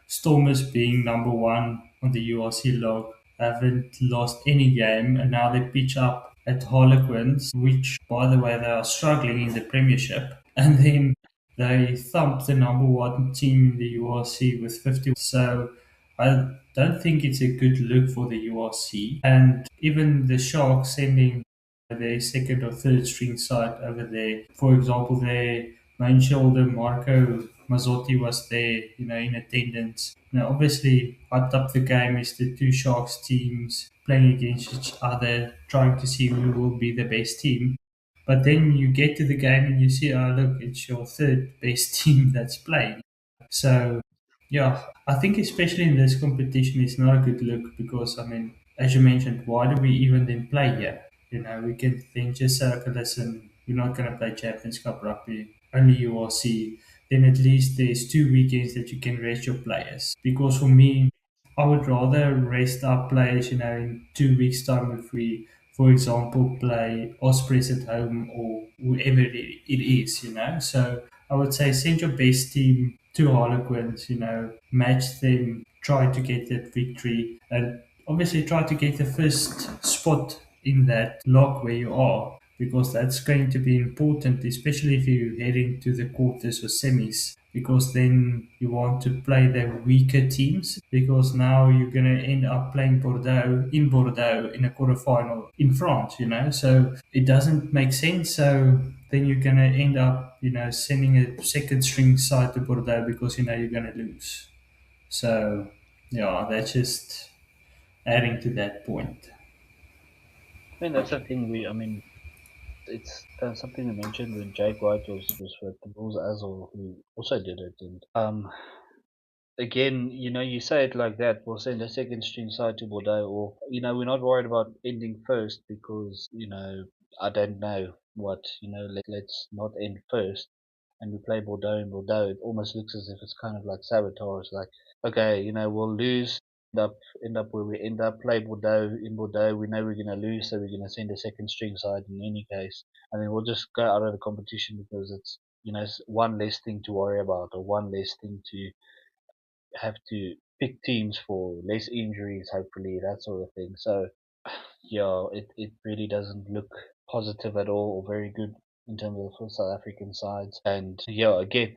Stormers being number one on the URC log, haven't lost any game, and now they pitch up at Harlequins, which, by the way, they are struggling in the Premiership. And then they thumped the number one team in the URC with 50. So I don't think it's a good look for the URC. And even the Sharks sending their second or third string side over there. For example, their main shoulder, Marco Mazzotti, was there, in attendance. Now, obviously, hyped up the game is the two Sharks teams playing against each other, trying to see who will be the best team. But then you get to the game and you see, oh, look, it's your third best team that's playing. So, yeah, I think especially in this competition, it's not a good look because, I mean, as you mentioned, why do we even then play here? We can then just say, okay, listen, we're not going to play Champions Cup rugby, only URC. Then at least there's 2 weekends that you can rest your players. Because for me, I would rather rest our players, in 2 weeks' time if we, for example, play Ospreys at home or whoever it is, So I would say send your best team to Harlequins, match them, try to get that victory, and obviously try to get the first spot in that log where you are, because that's going to be important, especially if you head into the quarters or semis, because then you want to play the weaker teams, because now you're going to end up playing Bordeaux in a quarterfinal in France, so it doesn't make sense. So then you're going to end up, sending a second string side to Bordeaux because you know you're going to lose. So, yeah, that's just adding to that point. I mean, that's the thing. I mean, it's something we mentioned when Jake White was with the Bulls as well, who also did it. And again, you say it like that, we'll send a second string side to Bordeaux, or, we're not worried about ending first because, I don't know what, let's not end first. And we play Bordeaux in Bordeaux, it almost looks as if it's kind of like sabotage. Like, okay, we'll lose, end up where we end up, play Bordeaux in Bordeaux. We know we're going to lose, so we're going to send a second string side in any case, and then we'll just go out of the competition because it's one less thing to worry about, or one less thing to have to pick teams for, less injuries, hopefully, that sort of thing. So yeah, it really doesn't look positive at all, or very good in terms of for South African sides. And yeah, again,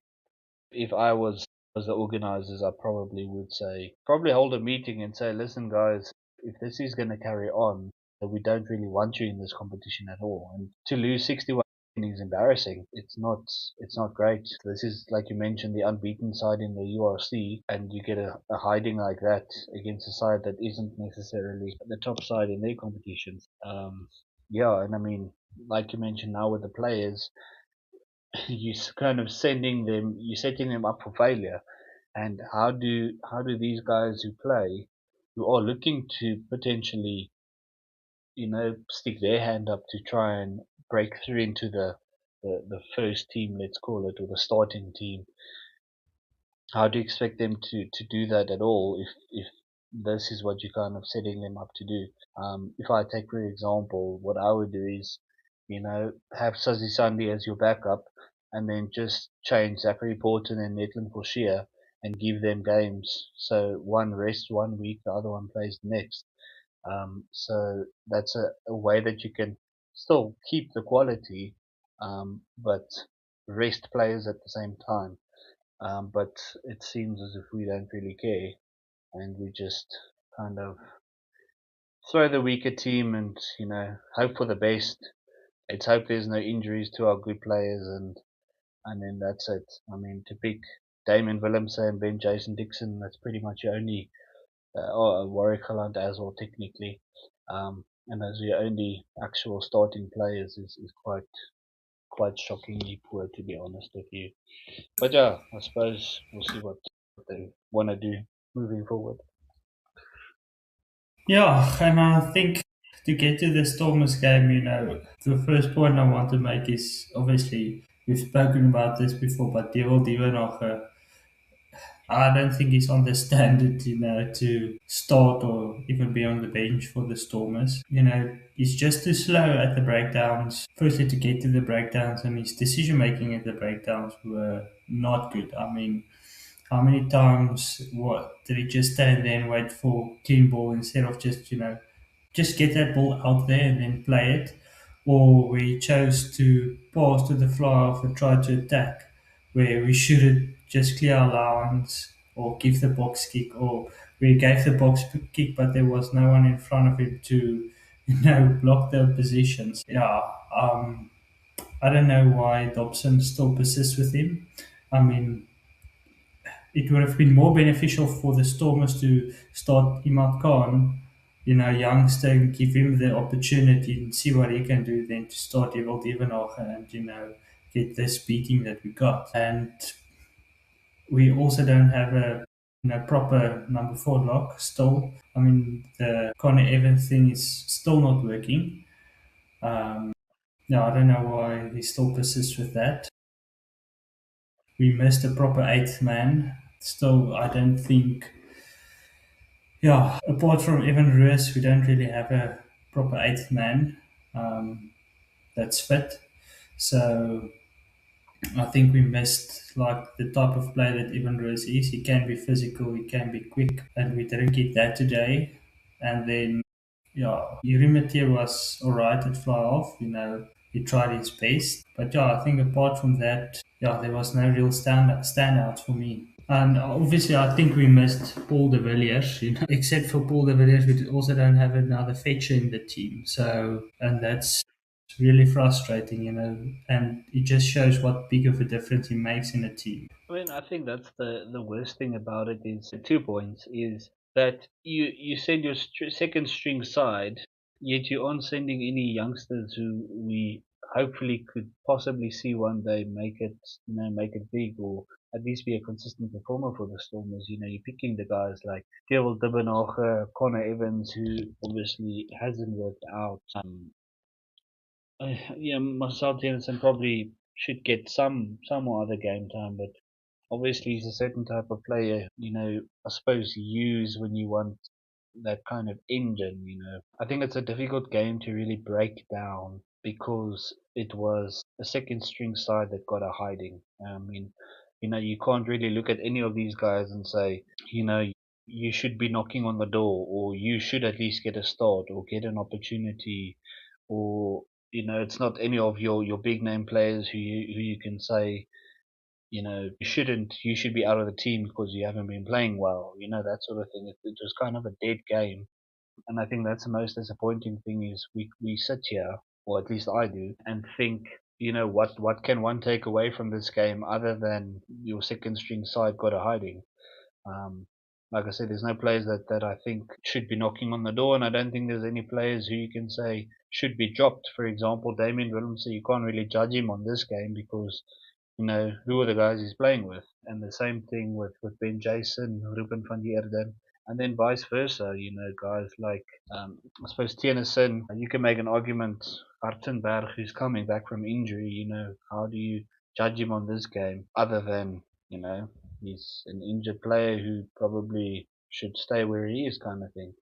if I was the organizers, I probably would say, probably hold a meeting and say, listen, guys, if this is going to carry on, that we don't really want you in this competition at all. And to lose 61 is embarrassing. It's not great. This is, like you mentioned, the unbeaten side in the URC, and you get a hiding like that against a side that isn't necessarily the top side in their competitions. Yeah, and I mean, like you mentioned now with the players, you kind of you're setting them up for failure. And how do these guys who play, who are looking to potentially, stick their hand up to try and break through into the first team, let's call it, or the starting team, how do you expect them to do that at all if this is what you're kind of setting them up to do? If I take, for example, what I would do is, have Suzy Sunday as your backup, and then just change Zachary Porton and Netland Forshia and give them games. So one rests 1 week, the other one plays the next. So that's a way that you can still keep the quality, but rest players at the same time. But it seems as if we don't really care, and we just kind of throw the weaker team and hope for the best. Let's hope there's no injuries to our good players, and then that's it. I mean, to pick Damien Willemse and Ben Jason Dixon, that's pretty much your only, or Warwick Holland as well technically, and as your only actual starting players is quite shockingly poor, to be honest with you. But yeah, I suppose we'll see what they want to do moving forward. Yeah, and I think to get to the Stormers game, the first point I want to make is obviously we've spoken about this before, but Devil Divenocher, I don't think he's on the standard, to start or even be on the bench for the Stormers. He's just too slow at the breakdowns. Firstly, to get to the breakdowns, and his decision making at the breakdowns were not good. I mean, how many times what did he just stand there and wait for clean ball instead of just get that ball out there and then play it, or we chose to pass to the fly off and try to attack, where we should have just clear our lines or give the box kick, or we gave the box kick but there was no one in front of him to block the positions. Yeah, I don't know why Dobson still persists with him. I mean, it would have been more beneficial for the Stormers to start Imad Khan, youngster, and give him the opportunity and see what he can do than to start Evil Devenach and, get this beating that we got. And we also don't have a proper number four lock still. I mean, the Connor Evans thing is still not working. No, I don't know why he still persists with that. We missed a proper eighth man. Still, I don't think. Yeah, apart from Evan Ruiz, we don't really have a proper eighth man um, that's fit. So I think we missed like the type of player that Evan Ruiz is. He can be physical, he can be quick, and we didn't get that today. And then, yeah, Yuri was alright at fly off. He tried his best. But yeah, I think apart from that, yeah, there was no real standouts for me. And obviously, I think we missed Paul de Villiers. Except for Paul de Villiers, we also don't have another fetcher in the team. So, and that's really frustrating, and it just shows what big of a difference he makes in a team. I mean, I think that's the worst thing about it is 2 points is that you send your second string side, yet you aren't sending any youngsters who we hopefully could possibly see one day make it big, or at least be a consistent performer for the Stormers. You're picking the guys like Gerald Dibbenhager, Connor Evans, who obviously hasn't worked out. Yeah, Marcel Jensen probably should get some more other game time, but obviously he's a certain type of player, I suppose you use when you want that kind of engine. I think it's a difficult game to really break down because it was a second string side that got a hiding. I mean, you can't really look at any of these guys and say, you know, you should be knocking on the door, or you should at least get a start or get an opportunity, or it's not any of your big name players who you can say, you should be out of the team because you haven't been playing well, that sort of thing. It was kind of a dead game, and I think that's the most disappointing thing is we sit here, or at least I do, and think, what can one take away from this game other than your second string side got a hiding? Um, like I said, there's no players that I think should be knocking on the door, and I don't think there's any players who you can say should be dropped. For example, Damien Willemse, you can't really judge him on this game because who are the guys he's playing with? And the same thing with Ben Jason, Ruben van der Erden, and then vice versa, guys like, I suppose Tennyson, you can make an argument, Hartenberg, who's coming back from injury, how do you judge him on this game other than, you know, he's an injured player who probably should stay where he is kind of thing.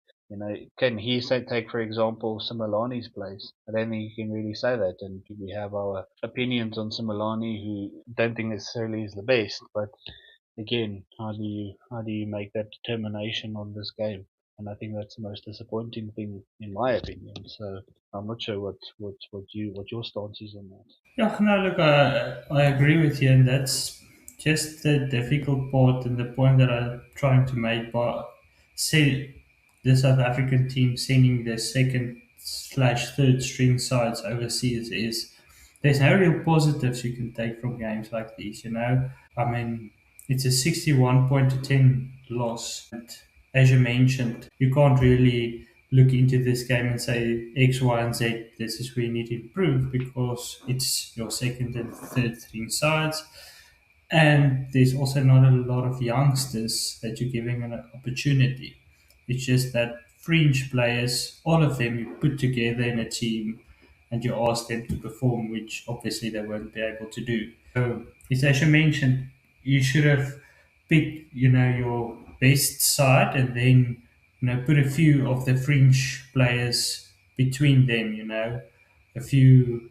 Can he say, take for example Similani's place? I don't think you can really say that, and we have our opinions on Similani, who don't think necessarily is the best. But again, how do you make that determination on this game? And I think that's the most disappointing thing, in my opinion. So I'm not sure what your stance is on that. Yeah, no, look, I agree with you, and that's just the difficult part and the point that I'm trying to make. But say the South African team sending their second slash third string sides overseas is there's no real positives you can take from games like these. I mean, it's a 61 point to 10 loss. And as you mentioned, you can't really look into this game and say X, Y, and Z, this is where you need to improve because it's your second and third string sides. And there's also not a lot of youngsters that you're giving an opportunity. It's just that fringe players, all of them you put together in a team and you ask them to perform, which obviously they won't be able to do. So it's as you mentioned, you should have picked, your best side and then, put a few of the fringe players between them, a few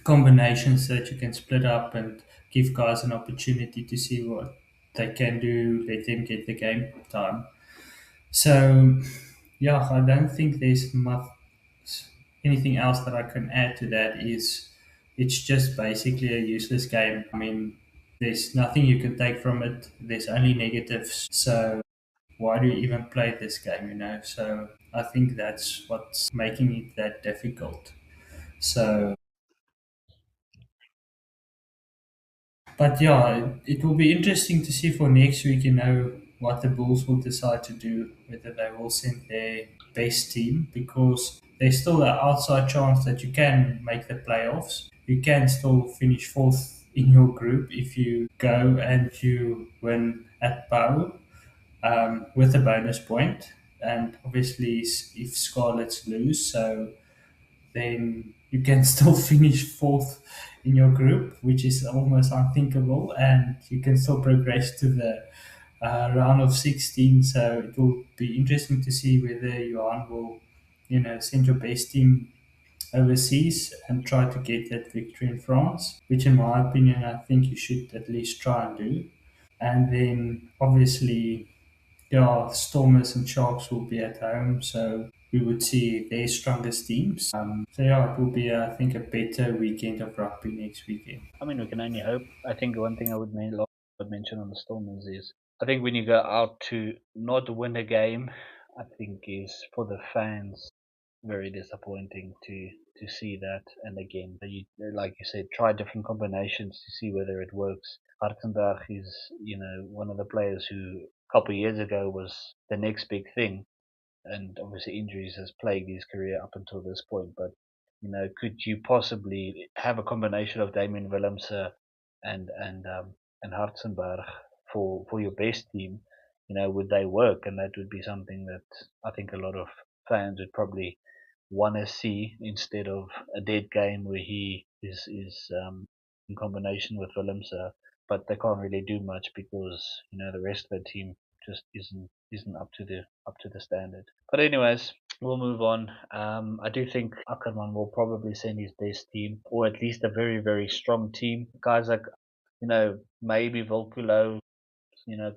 combinations that you can split up and give guys an opportunity to see what they can do, let them get the game time. So, yeah, I don't think there's much anything else that I can add to that. Is it's just basically a useless game. I mean, there's nothing you can take from it. There's only negatives. So why do you even play this game? So I think that's what's making it that difficult. So, but yeah, it will be interesting to see for next week. What the Bulls will decide to do, whether they will send their best team because there's still an outside chance that you can make the playoffs. You can still finish fourth in your group if you go and you win at Pau with a bonus point. And obviously, if Scarlets lose, so then you can still finish fourth in your group, which is almost unthinkable, and you can still progress to the round of 16. So it will be interesting to see whether Johan will, send your best team overseas and try to get that victory in France, which, in my opinion, I think you should at least try and do. And then obviously yeah, Stormers and Sharks will be at home, so we would see their strongest teams. So yeah, it will be, I think, a better weekend of rugby next weekend. I mean, we can only hope. I think one thing I would mention on the Stormers is, I think when you go out to not win a game, I think is for the fans very disappointing to see that. And again, like you said, try different combinations to see whether it works. Hartenberg is, one of the players who a couple of years ago was the next big thing, and obviously injuries has plagued his career up until this point. But could you possibly have a combination of Damien Willemse and and Hartzenberg for your best team, would they work? And that would be something that I think a lot of fans would probably want to see instead of a dead game where he is in combination with Willemse, but they can't really do much because the rest of the team just isn't up to the standard. But anyways, we'll move on. I do think Ackerman will probably send his best team, or at least a very, very strong team. Guys like, maybe Volkulo,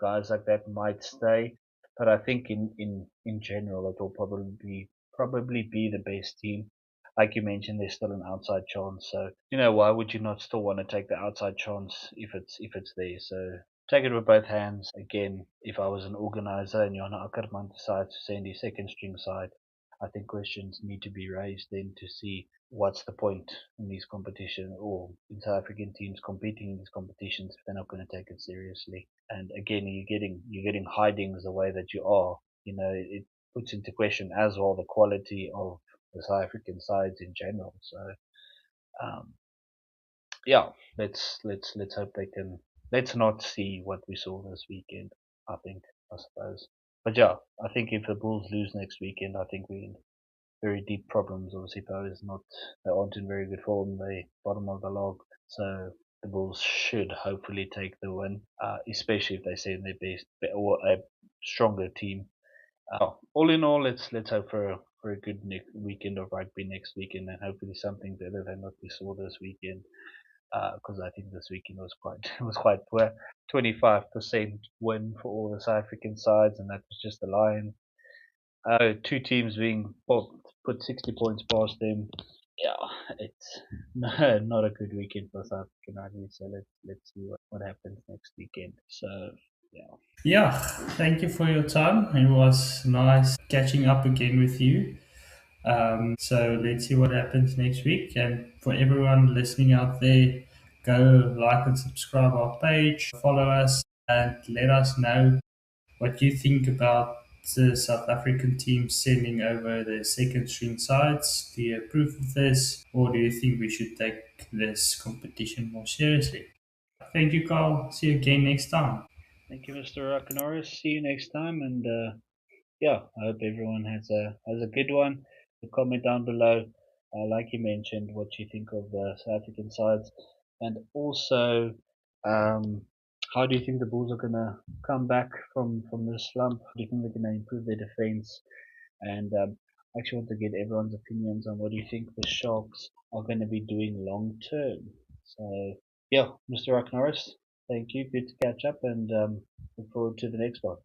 guys like that might stay. But I think in general, it will probably be the best team. Like you mentioned, there's still an outside chance. So why would you not still want to take the outside chance if it's there? So take it with both hands. Again, if I was an organizer and Johan Ackerman decides to send his second string side, I think questions need to be raised then to see what's the point in these competitions or in South African teams competing in these competitions if they're not going to take it seriously. And again, you're getting hidings the way that you are. It puts into question as well the quality of the South African sides in general. So um, yeah, let's hope they can. Let's not see what we saw this weekend. I suppose. But yeah, I think if the Bulls lose next weekend, I think we're in very deep problems. Obviously, Power is not. They aren't in very good form. They bottom of the log. So the Bulls should hopefully take the win, especially if they send their best or a stronger team. All in all, let's hope for a good weekend of rugby next weekend, and hopefully something better than what we saw this weekend. Because I think this weekend was quite was quite poor. 25% win for all the South African sides, and that was just the Lions. Two teams being put 60 points past them. Yeah, it's not a good weekend for South African rugby. So let's see what happens next weekend. So yeah. Yeah, thank you for your time. It was nice catching up again with you. So let's see what happens next week. And for everyone listening out there, go like and subscribe our page, follow us, and let us know what you think about the South African team sending over their second string sides. Do you approve of this, or do you think we should take this competition more seriously? Thank you, Carl. See you again next time. Thank you, Mr. Rockanoris. See you next time, and yeah, I hope everyone has a good one. Comment down below, like you mentioned, what you think of the South African sides, and also, um, how do you think the Bulls are gonna come back from this slump? Do you think they're gonna improve their defense? And I actually want to get everyone's opinions on what do you think the Sharks are going to be doing long term. So yeah, Mr. Rock Norris, thank you. Good to catch up, and look forward to the next one.